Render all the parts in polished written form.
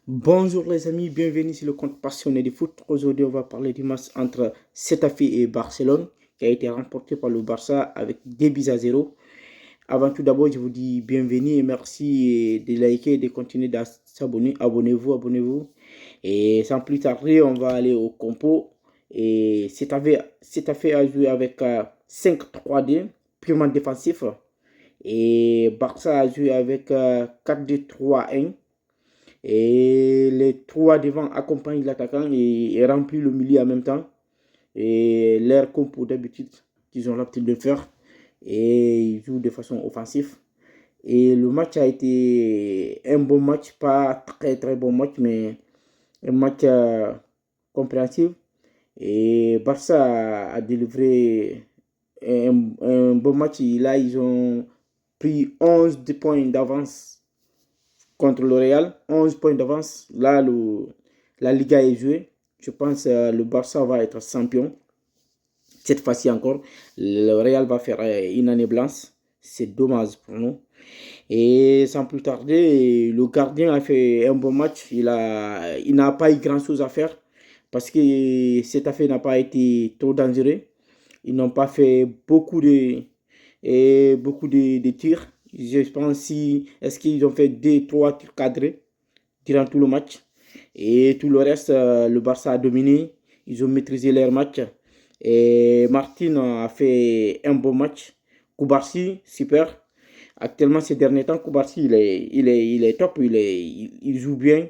Bonjour les amis, bienvenue sur le compte passionné de foot. Aujourd'hui, on va parler du match entre Getafe et Barcelone qui a été remporté par le Barça avec 2 buts à 0. Avant tout d'abord, je vous dis bienvenue et merci de liker et de continuer de s'abonner. Abonnez-vous, abonnez-vous. Et sans plus tarder, on va aller au compo. Et Getafe a joué avec 5-3-2, purement défensif. Et Barça a joué avec 4-2-3-1. Et les trois devant accompagnent l'attaquant et remplissent le milieu en même temps. Et l'air comme pour d'habitude, qu'ils ont l'habitude de faire. Et ils jouent de façon offensive. Et le match a été un bon match, pas très très bon match, mais un match compréhensif. Et Barça a délivré un bon match. Là, ils ont pris 11 points d'avance contre le Real, 11 points d'avance. Là, la Liga est jouée. Je pense que le Barça va être champion. Cette fois-ci encore, le Real va faire une année blanche. C'est dommage pour nous. Et sans plus tarder, le gardien a fait un bon match. Il n'a pas eu grand-chose à faire parce que cette affaire n'a pas été trop dangereux. Ils n'ont pas fait beaucoup de tirs. Je pense si est-ce qu'ils ont fait 2, 3 tirs cadrés durant tout le match. Et tout le reste, le Barça a dominé. Ils ont maîtrisé leur match. Et Martin a fait un bon match. Koubarsi, super. Actuellement, ces derniers temps, Koubarsi, il est top. Il joue bien.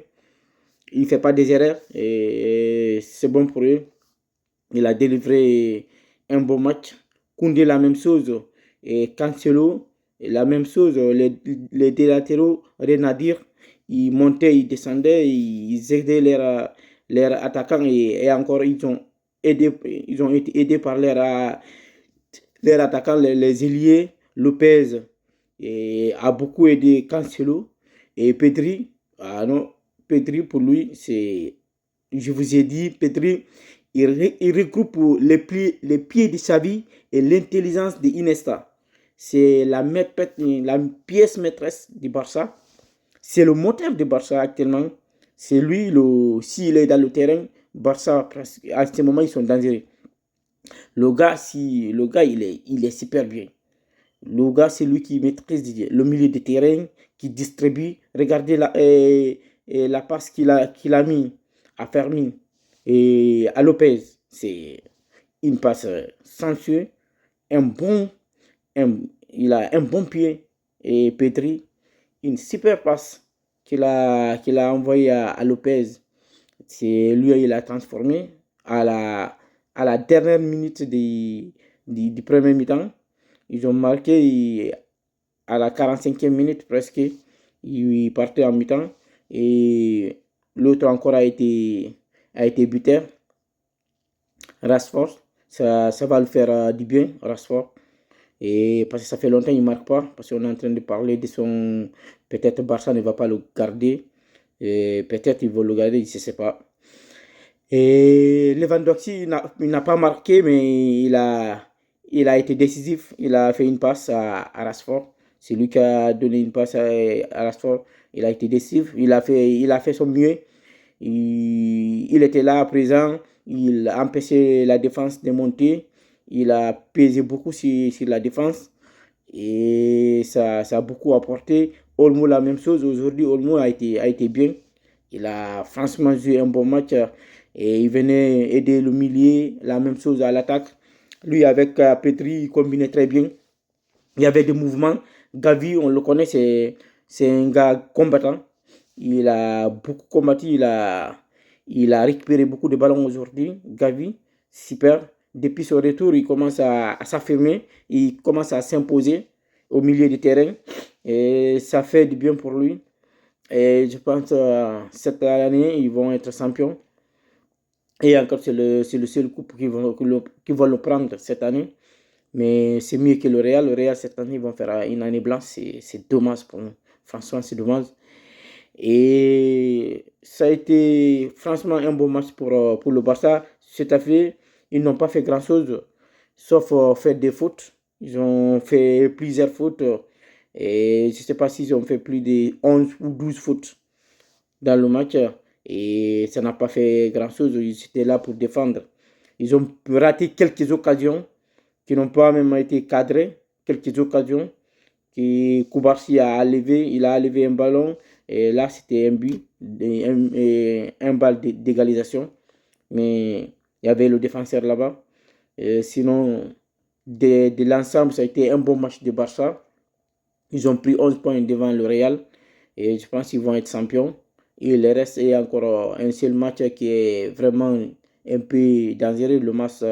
Il ne fait pas des erreurs. Et c'est bon pour eux. Il a délivré un bon match. Koundé, la même chose. Et Cancelo, la même chose. Les deux latéraux, rien à dire. Ils montaient, ils descendaient, ils aidaient leurs attaquants et encore ils ont été aidés par leurs attaquants, les ailiers. Lopez et a beaucoup aidé Cancelo et Pedri. Ah non, Pedri pour lui, je vous ai dit, Pedri, il regroupe les pieds de Xavi et l'intelligence de Iniesta. C'est la pièce maîtresse du Barça. C'est le moteur du Barça actuellement. C'est lui, s'il est dans le terrain, Barça, à ce moment, ils sont dangereux. Le gars il est super bien. Le gars, c'est lui qui maîtrise le milieu de terrain, qui distribue. Regardez la passe qu'il a mis à Fermin et à Lopez. C'est une passe sensuelle, un bon, un- il a un bon pied. Et Petri, une super passe qu'il a envoyée à Lopez. C'est lui, il a transformé à la dernière minute du premier mi-temps. Ils ont marqué à la 45e minute presque. Il partait en mi-temps. Et l'autre encore a été buteur. Rashford. Ça va le faire du bien, Rashford. Et parce que ça fait longtemps qu'il ne marque pas. Parce qu'on est en train de parler de son. Peut-être Barça ne va pas le garder. Et peut-être ils vont le garder, je ne sais pas. Et Lewandowski, il n'a pas marqué, mais il a été décisif. Il a fait une passe à Rashford. C'est lui qui a donné une passe à Rashford. Il a été décisif. Il a fait son mieux. Il était là à présent. Il a empêché la défense de monter. Il a pesé beaucoup sur la défense. Et ça a beaucoup apporté. Olmo, la même chose. Aujourd'hui, Olmo a été bien. Il a franchement joué un bon match et il venait aider le milieu, la même chose à l'attaque. Lui, avec Petri, il combinait très bien. Il y avait des mouvements. Gavi, on le connaît, c'est un gars combattant. Il a beaucoup combattu, il a récupéré beaucoup de ballons aujourd'hui. Gavi, super. Depuis son retour, il commence à s'affirmer, il commence à s'imposer au milieu du terrain. Et ça fait du bien pour lui. Et je pense que cette année, ils vont être champions. Et encore, c'est le seul coupe qui vont le prendre cette année. Mais c'est mieux que le Real. Le Real, cette année, ils vont faire une année blanche. C'est dommage pour nous. Franchement, c'est dommage. Et ça a été franchement un bon match pour le Barça. C'est à fait, ils n'ont pas fait grand-chose, sauf faire des fautes. Ils ont fait plusieurs fautes. Et je ne sais pas s'ils ont fait plus de 11 ou 12 fautes. dans le match et ça n'a pas fait grand-chose. Ils étaient là pour défendre. Ils ont raté quelques occasions qui n'ont pas même été cadrées, quelques occasions que Koubarsi il a levé un ballon et là c'était un but, un balle d'égalisation. Mais il y avait le défenseur là-bas. Sinon, de l'ensemble, ça a été un bon match de Barça. Ils ont pris 11 points devant le Real et je pense qu'ils vont être champions. Et le reste est encore un seul match qui est vraiment un peu dangereux, le match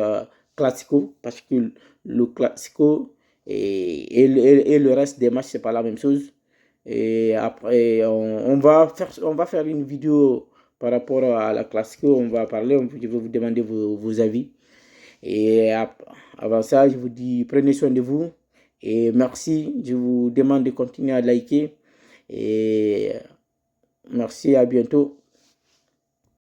Classico, parce que le Classico et le reste des matchs, c'est pas la même chose. Et après, on va faire une vidéo par rapport à la Classico, on va parler, je vais vous demander vos avis. Et avant ça, je vous dis prenez soin de vous et merci. Je vous demande de continuer à liker et merci, à bientôt.